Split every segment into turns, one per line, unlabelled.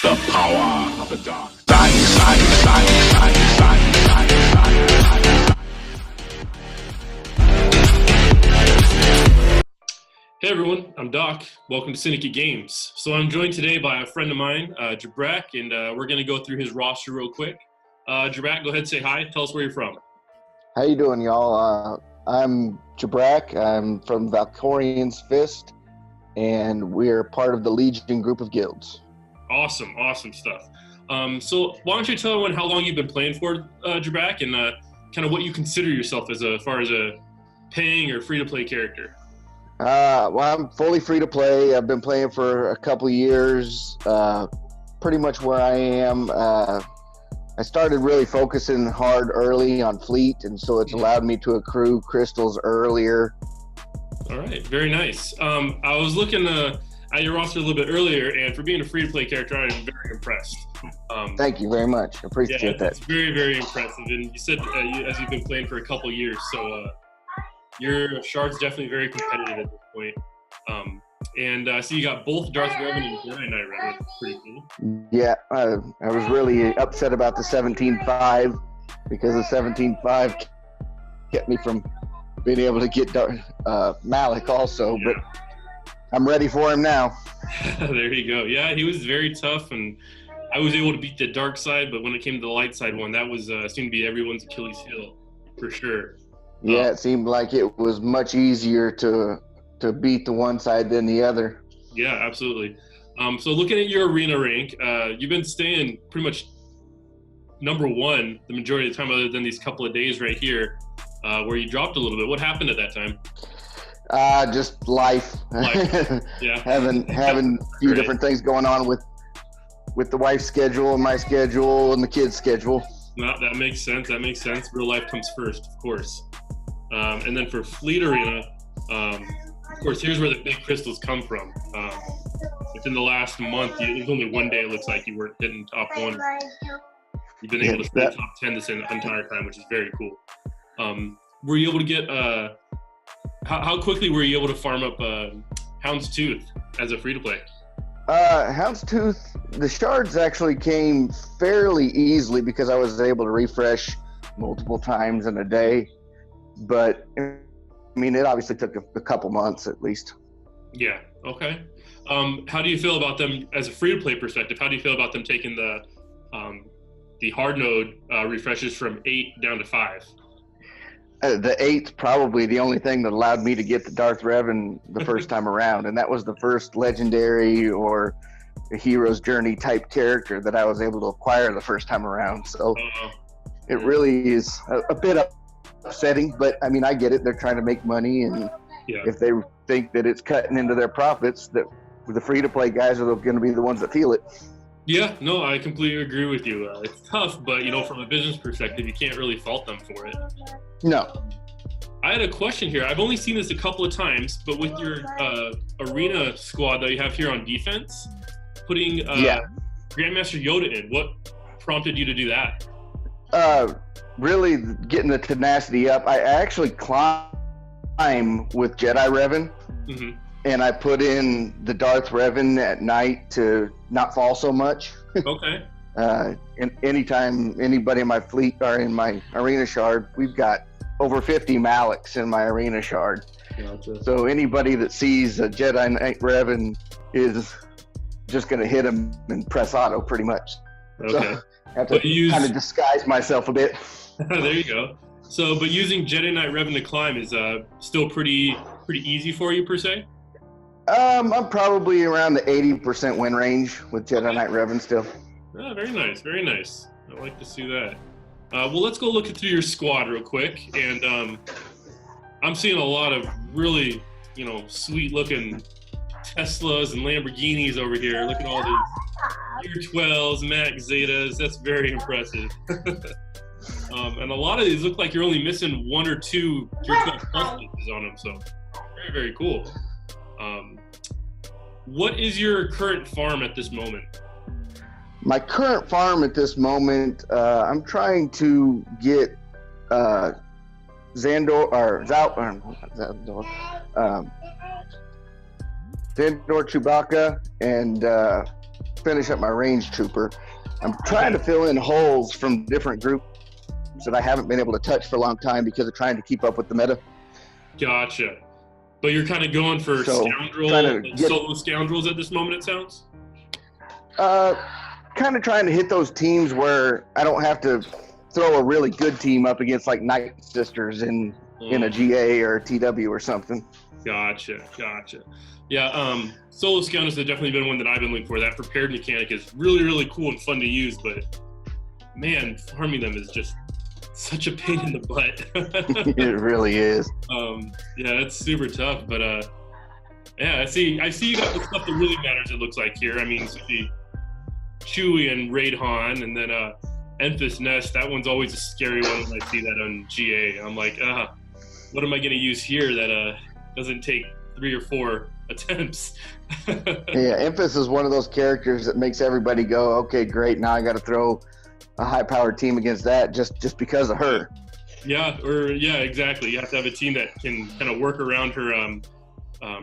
The power of the dark side.
Hey everyone, I'm Doc. Welcome to Syndicate Games. So I'm joined today by a friend of mine, Jabrack, and we're going to go through his roster real quick. Jabrack, go ahead and say hi. Tell us where you're from.
How you doing, y'all? I'm Jabrack. I'm from Valkorian's Fist, and we're part of the Legion group of guilds.
Awesome stuff. So why don't you tell everyone how long you've been playing for, Jabrack, and kind of what you consider yourself as far as a paying or free-to-play character?
Well, I'm fully free to play. I've been playing for a couple of years, pretty much where I am. I started really focusing hard early on fleet, and so it's allowed me to accrue crystals earlier.
All right, very nice. I was looking at your roster a little bit earlier, and for being a free-to-play character, I am very impressed.
Thank you very much. I appreciate that.
It's very, very impressive. And you said as you've been playing for a couple of years, so your shard's definitely very competitive at this point. And I see you got both Darth Revan and Jedi Knight Revan. Pretty cool.
Yeah, I was really upset about the 17.5 because the 17.5 kept me from being able to get Malik also,
Yeah.
but I'm ready for him now.
There you go. Yeah, he was very tough, and I was able to beat the dark side, but when it came to the light side one, that was seemed to be everyone's Achilles heel, for sure.
Yeah, it seemed like it was much easier to beat the one side than the other.
Yeah, absolutely. So looking at your arena rank, you've been staying pretty much number one the majority of the time, other than these couple of days right here, where you dropped a little bit. What happened at that time?
Just life.
Yeah.
having a few different things going on with the wife's schedule and my schedule and the kids' schedule.
No, that makes sense. Real life comes first, of course. And then for Fleet Arena, of course, here's where the big crystals come from. Within the last month, it was only one day it looks like you weren't hitting top one. You've been able to stay top 10 this entire time, which is very cool. Were you able to get, how quickly were you able to farm up Hound's Tooth as a free-to-play?
Hound's Tooth, the shards actually came fairly easily because I was able to refresh multiple times in a day. But, I mean, it obviously took a couple months at least.
Yeah, okay. How do you feel about them as a free-to-play perspective? How do you feel about them taking the hard node refreshes from 8 down to 5?
The 8's probably the only thing that allowed me to get the Darth Revan the first time around, and that was the first legendary or a hero's journey type character that I was able to acquire the first time around. So it really is a bit upsetting, but I mean, I get it. They're trying to make money, and if they think that it's cutting into their profits, that the free-to-play guys are going to be the ones that feel it.
Yeah, no, I completely agree with you. It's tough, but from a business perspective, you can't really fault them for it.
No.
I had a question here. I've only seen this a couple of times, but with your arena squad that you have here on defense, putting Grandmaster Yoda in, what prompted you to do that?
Really getting the tenacity up. I actually climb with Jedi Revan, and I put in the Darth Revan at night to not fall so much.
Okay.
And anytime anybody in my fleet or in my arena shard, we've got over 50 Maliks in my arena shard.
Gotcha.
So anybody that sees a Jedi Knight Revan is just going to hit him and press auto pretty much.
Okay.
So I have to kind of disguise myself a bit.
There you go. So, but using Jedi Knight Revan to climb is still pretty easy for you per se?
I'm probably around the 80% win range with Jedi Knight Revan still.
Oh, very nice, very nice. I like to see that. Well, let's go look through your squad real quick, and I'm seeing a lot of really, sweet-looking Teslas and Lamborghinis over here. Look at all these Year 12s, Max Zetas. That's very impressive. And a lot of these look like you're only missing one or two Year 12 plus pieces on them, so very, very cool. What is your current farm at this moment?
My current farm at this moment, I'm trying to get Vandor Chewbacca and finish up my range trooper. I'm trying to fill in holes from different groups that I haven't been able to touch for a long time because of trying to keep up with the meta.
Gotcha. But you're kind of going for solo scoundrels at this moment, it sounds?
Kind of trying to hit those teams where I don't have to throw a really good team up against like Night Sisters in a GA or a TW or something.
Gotcha. Yeah, solo scoundrels has definitely been one that I've been looking for. That prepared mechanic is really, really cool and fun to use, but man, farming them is just such a pain in the butt.
It really is.
Yeah, it's super tough, but yeah, I see you got the stuff that really matters, it looks like here. I mean, Chewie and Raid Han, and then Enfys Nest, that one's always a scary one when I see that on GA. I'm like, what am I going to use here that doesn't take 3 or 4 attempts?
Yeah, Enfys is one of those characters that makes everybody go, okay, great, now I got to throw a high-powered team against that just because of her.
Yeah, exactly. You have to have a team that can kind of work around her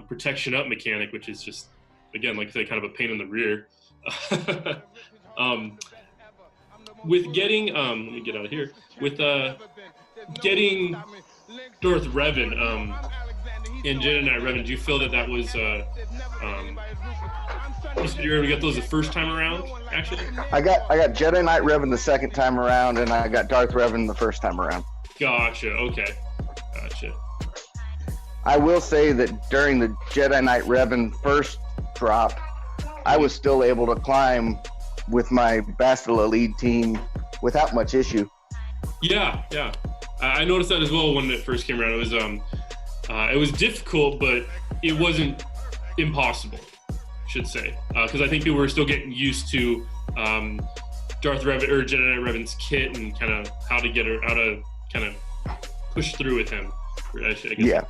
protection up mechanic, which is just, again, like I said, kind of a pain in the rear. With getting, let me get out of here. With getting Darth Revan in Jedi Knight Revan, do you feel that was you said you were able to get those the first time around, actually?
I got Jedi Knight Revan the second time around, and I got Darth Revan the first time around.
Gotcha. Okay. Gotcha.
I will say that during the Jedi Knight Revan first drop, I was still able to climb with my Bastila lead team without much issue.
Yeah. I noticed that as well when it first came around. It was difficult, but it wasn't impossible, I should say, because I think people were still getting used to Darth Revan or Jedi Knight Revan's kit and kind of how to kind of push through with him. I guess.
Yeah.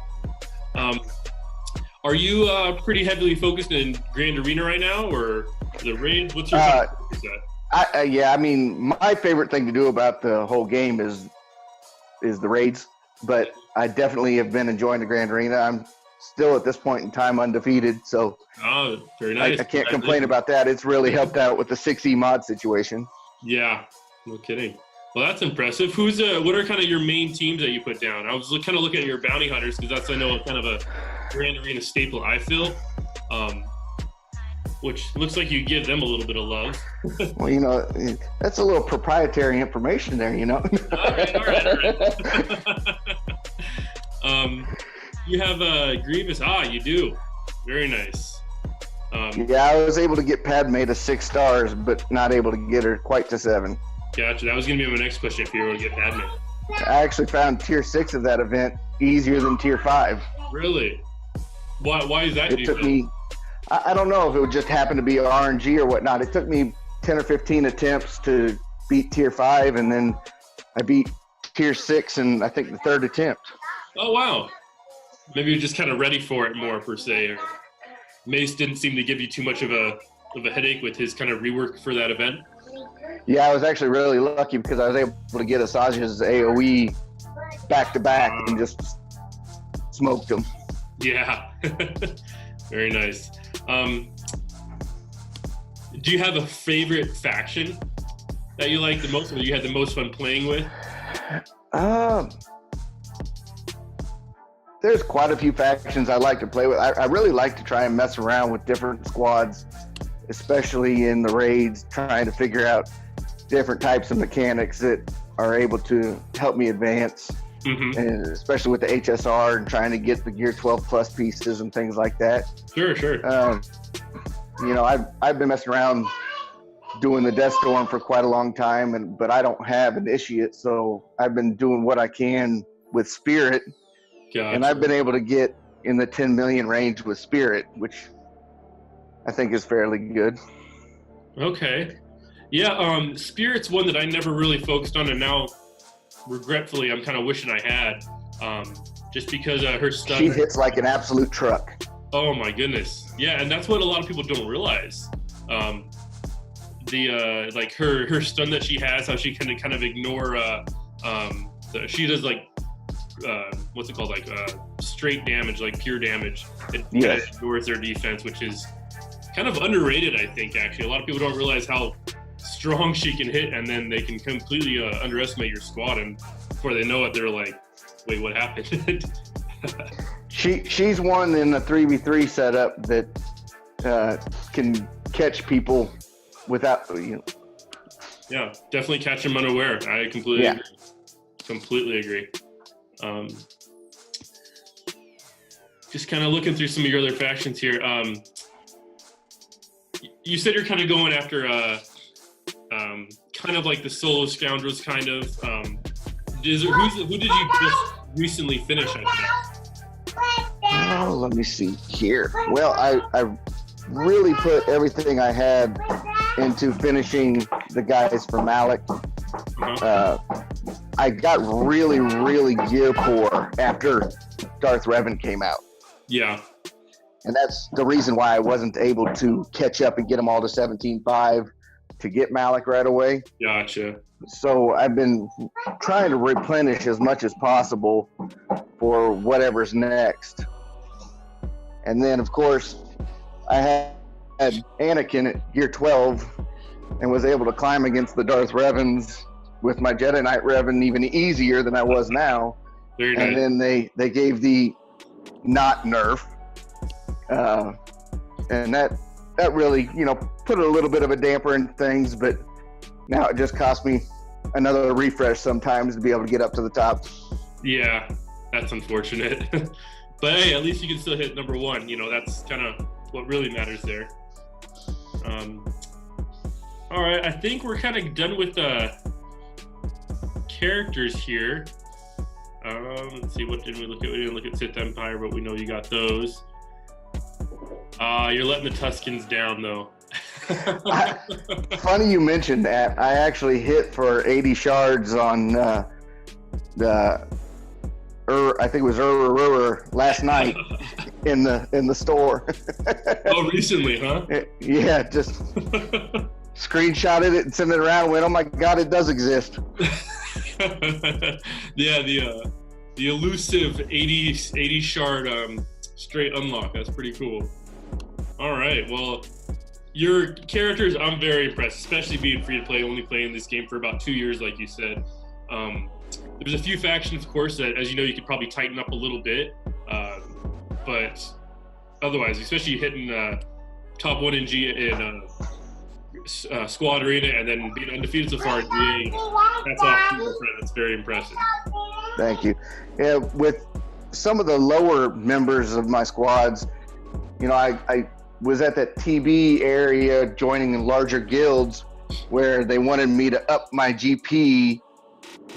Are you pretty heavily focused in Grand Arena right now, or the raid? What's your focus at?
Yeah, I mean, my favorite thing to do about the whole game is the raids, but I definitely have been enjoying the Grand Arena. I'm still at this point in time undefeated, so
very nice.
I can't complain about that. It's really helped out with the 6E mod situation.
Yeah, no kidding. Well, that's impressive. What are kind of your main teams that you put down? I was kind of looking at your bounty hunters because that's, I know, kind of a Grand Arena staple, I feel, which looks like you give them a little bit of love.
Well, that's a little proprietary information there,
All right. You have Grievous. You do. Very nice.
Yeah, I was able to get Padme to 6 stars, but not able to get her quite to 7.
Gotcha. That was going to be my next question, if you were able to get Padme.
I actually found tier 6 of that event easier than tier 5.
Really? Why is that?
It took me, I don't know if it would just happen to be RNG or whatnot. It took me 10 or 15 attempts to beat tier 5, and then I beat tier 6 in, I think, the 3rd attempt.
Oh, wow. Maybe you're just kind of ready for it more, per se. Or Mace didn't seem to give you too much of a headache with his kind of rework for that event.
Yeah, I was actually really lucky because I was able to get Asajj's AoE back-to-back and just smoked him.
Yeah. Very nice. Do you have a favorite faction that you like the most, or you had the most fun playing with?
There's quite a few factions I like to play with. I really like to try and mess around with different squads, especially in the raids, trying to figure out different types of mechanics that are able to help me advance. Mm-hmm. And especially with the HSR and trying to get the Gear 12 Plus pieces and things like that.
Sure.
I've been messing around doing the Death Storm for quite a long time, but I don't have initiate, so I've been doing what I can with Spirit. Gotcha. And I've been able to get in the 10 million range with Spirit, which I think is fairly good.
Okay. Yeah, Spirit's one that I never really focused on, and now, regretfully, I'm kind of wishing I had, just because her stun.
She hits like an absolute truck.
Oh my goodness. Yeah, and that's what a lot of people don't realize. Like her stun that she has, how she can kind of ignore, she does like, what's it called, like straight damage, like pure damage. It ignores their defense, which is kind of underrated, I think, actually. A lot of people don't realize how strong she can hit, and then they can completely underestimate your squad, and before they know it, they're like, wait, what happened?
She's one in a 3v3 setup that can catch people without,
Yeah, definitely catch them unaware. I completely agree. Completely agree. Just kind of looking through some of your other factions here. You said you're kind of going after kind of like the solo scoundrels, kind of. Who did you just recently finish, I think?
Oh, let me see here. Well, I really put everything I had into finishing the guys for Malik. I got really, really gear poor after Darth Revan came out.
Yeah.
And that's the reason why I wasn't able to catch up and get them all to 17.5 to get Malik right away.
Gotcha.
So I've been trying to replenish as much as possible for whatever's next. And then, of course, I had Anakin at gear 12 and was able to climb against the Darth Revans with my Jedi Knight Revan even easier than I was now.
Very nice.
And then they gave the not nerf. And that really, put a little bit of a damper in things, but now it just cost me another refresh sometimes to be able to get up to the top.
Yeah, that's unfortunate. But hey, at least you can still hit number 1. That's kind of what really matters there. All right, I think we're kind of done with characters here. Let's see, what did we look at? We didn't look at Sith Empire, but we know you got those. You're letting the Tuskens down, though.
Funny you mentioned that. I actually hit for 80 shards on I think it was last night in the store.
Oh, recently, huh?
Yeah, just screenshotted it and sent it around. Went, oh my God, it does exist.
Yeah, the elusive 80 shard straight unlock. That's pretty cool. All right, well, your characters, I'm very impressed, especially being free to play, only playing this game for about 2 years, like you said. There's a few factions, of course, that, as you know, you could probably tighten up a little bit, but otherwise, especially hitting top 1 in Squad Arena and then being undefeated so far in GA, that's off to my friend. That's very impressive.
Thank you. Yeah, with some of the lower members of my squads, I was at that TB area joining in larger guilds where they wanted me to up my GP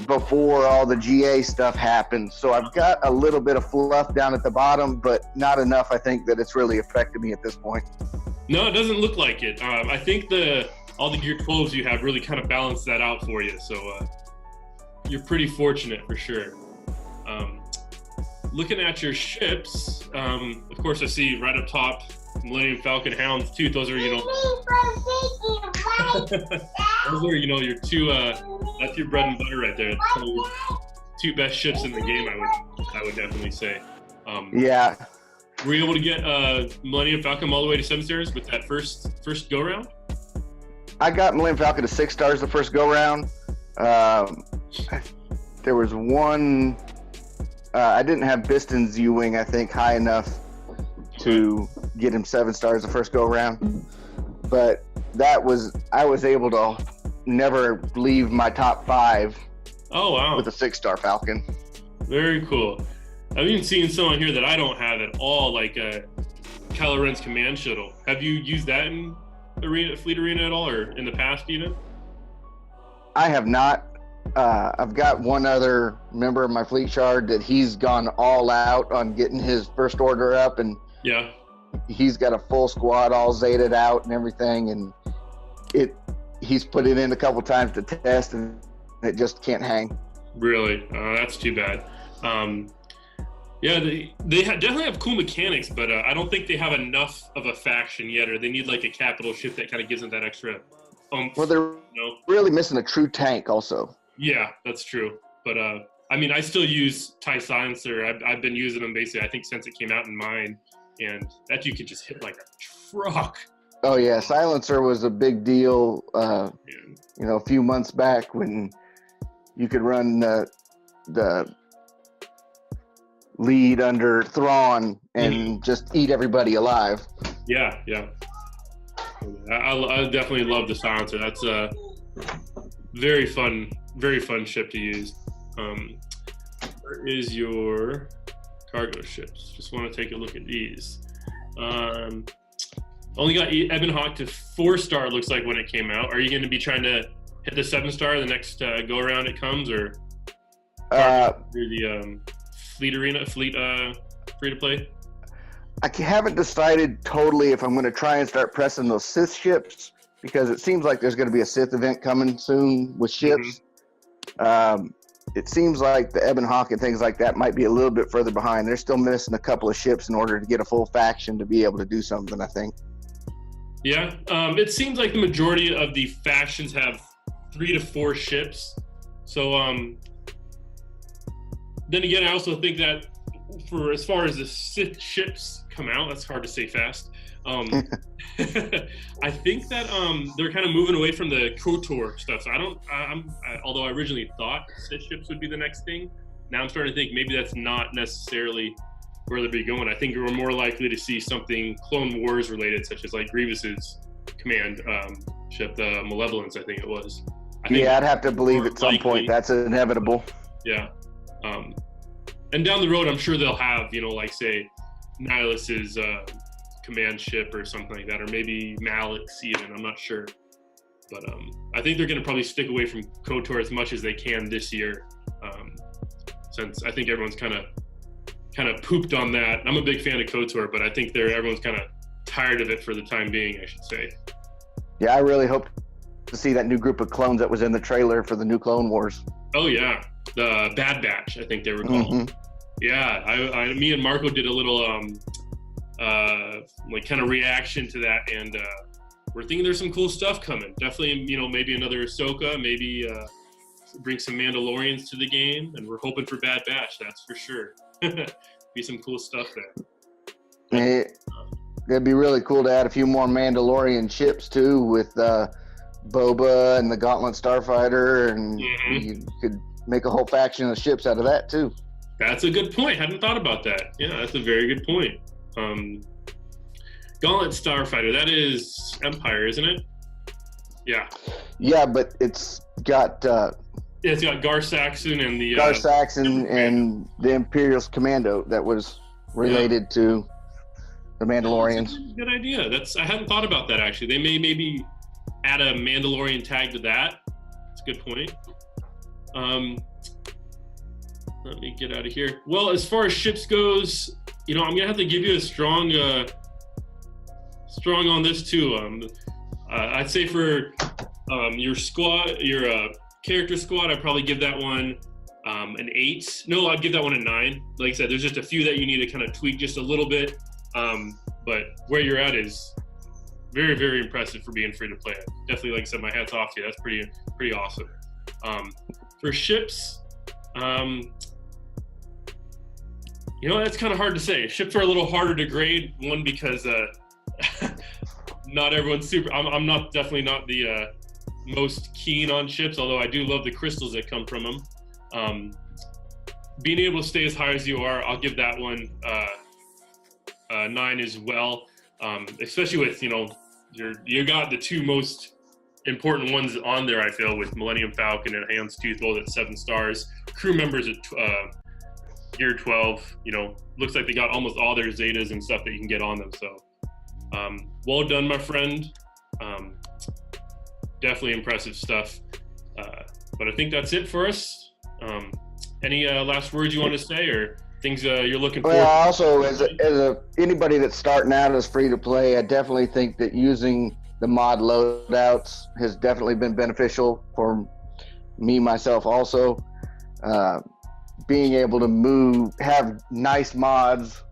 before all the GA stuff happened. So I've got a little bit of fluff down at the bottom, but not enough, I think, that it's really affected me at this point.
No, it doesn't look like it. I think all the gear 12s you have really kind of balance that out for you. So you're pretty fortunate for sure. Looking at your ships, of course, I see right up top Millennium Falcon Hounds too. Those are, those are, your two. That's your bread and butter right there. Your 2 best ships in the game, I would definitely say.
Yeah.
Were you able to get Millennium Falcon all the way to 7 stars with that first go round?
I got Millennium Falcon to 6 stars the first go round. There was one. I didn't have Biston's U-Wing, I think, high enough to get him 7 stars the first go round. But I was able to never leave my top 5.
Oh, wow.
With a 6-star Falcon.
Very cool. I've even seen someone here that I don't have at all, like Kylo Ren's command shuttle. Have you used that in Fleet Arena at all, or in the past even?
I have not. I've got one other member of my fleet shard that he's gone all out on getting his first order up, and
yeah,
he's got a full squad all Zetaed out and everything, and he's put it in a couple times to test, and it just can't hang.
Really? That's too bad. Yeah, they definitely have cool mechanics, but I don't think they have enough of a faction yet, or they need like a capital ship that kind of gives them that extra oomph.
Well, they're really missing a true tank also.
Yeah, that's true. But I still use TIE Silencer. I've been using them basically, I think, since it came out in mine, and that you can just hit like a truck.
Oh yeah, silencer was a big deal.
And
A few months back when you could run the lead under Thrawn and just eat everybody alive.
yeah. I definitely love the silencer. That's a very fun ship to use. Where is your cargo ships? Just want to take a look at these. Only got Ebon Hawk to 4-star, looks like, when it came out. Are you going to be trying to hit the 7-star the next go around it comes, or through the fleet free to play?
I haven't decided totally if I'm going to try and start pressing those Sith ships, because it seems like there's going to be a Sith event coming soon with ships. It seems like the Ebon Hawk and things like that might be a little bit further behind. They're still missing a couple of ships in order to get a full faction to be able to do something, I think.
Yeah, it seems like the majority of the factions have 3 to 4 ships. So then again, I also think that for as far as the Sith ships come out, that's hard to say fast. I think that they're kind of moving away from the KOTOR stuff. So although I originally thought Sith ships would be the next thing, now I'm starting to think maybe that's not necessarily where they'll be going. I think we're more likely to see something Clone Wars related, such as like Grievous's command ship, the Malevolence, I think it was.
I'd have to believe at some point that's inevitable.
Yeah. And down the road, I'm sure they'll have, like say Nihilus's command ship or something like that, or maybe Malik's even, I'm not sure. But I think they're going to probably stick away from KOTOR as much as they can this year, since I think everyone's kind of pooped on that. I'm a big fan of KOTOR, but I think everyone's kind of tired of it for the time being, I should say.
Yeah, I really hope to see that new group of clones that was in the trailer for the new Clone Wars.
Oh yeah, the Bad Batch, I think they were called. Yeah, me and Marco did a little kind of reaction to that, and we're thinking there's some cool stuff coming. Definitely, maybe another Ahsoka, maybe bring some Mandalorians to the game, and we're hoping for Bad Batch, that's for sure. Be some cool stuff there.
It'd be really cool to add a few more Mandalorian ships too, with Boba and the Gauntlet Starfighter, and you could make a whole faction of ships out of that too.
That's a good point. Hadn't thought about that. Yeah, that's a very good point. Gauntlet Starfighter, that is Empire, isn't it? Yeah. Yeah,
but it's got
it's got Gar Saxon and the
Gar Saxon and the Imperial's Commando that was related to the Mandalorians.
That's a good idea. I hadn't thought about that actually. They may maybe add a Mandalorian tag to that. That's a good point. Let me get out of here. Well, as far as ships goes, I'm gonna have to give you a strong on this too. I'd say for your squad, your character squad, I'd probably give that one an 8. No, I'd give that one a 9. Like I said, there's just a few that you need to kind of tweak just a little bit. But where you're at is very, very impressive for being free to play. Definitely, like I said, my hat's off to you. That's pretty awesome. For ships, that's kind of hard to say. Ships are a little harder to grade. One, because not everyone's super. I'm definitely not the most keen on ships, although I do love the crystals that come from them. Being able to stay as high as you are, I'll give that one 9 as well. Especially with you got the 2 most important ones on there. I feel with Millennium Falcon and Houndstooth both at 7 stars. Crew members at Gear 12. Looks like they got almost all their Zetas and stuff that you can get on them. So well done, my friend. Definitely impressive stuff. But I think that's it for us. Any last words you want to say, or things you're looking for?
Well, also, as anybody that's starting out as free to play, I definitely think that using the mod loadouts has definitely been beneficial for me, myself also. Being able to have nice mods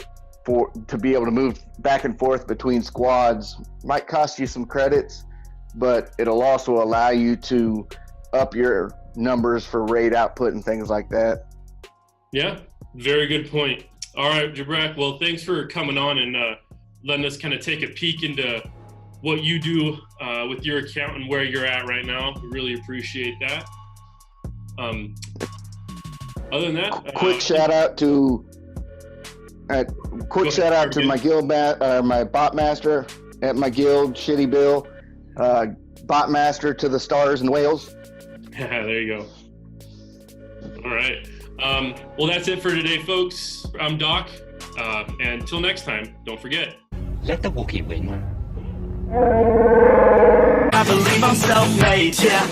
to be able to move back and forth between squads might cost you some credits, but it'll also allow you to up your numbers for raid output and things like that.
Yeah, very good point. All right, Jabrack, well, thanks for coming on and letting us kind of take a peek into what you do with your account and where you're at right now. We really appreciate that. Other than that,
quick shout out to my guild my bot master at my guild, Shitty Bill, bot master to the stars and whales.
There you go. All right. Well, that's it for today, folks. I'm Doc. And until next time, don't forget.
Let the Wookiee win.
I believe I'm self-made, yeah.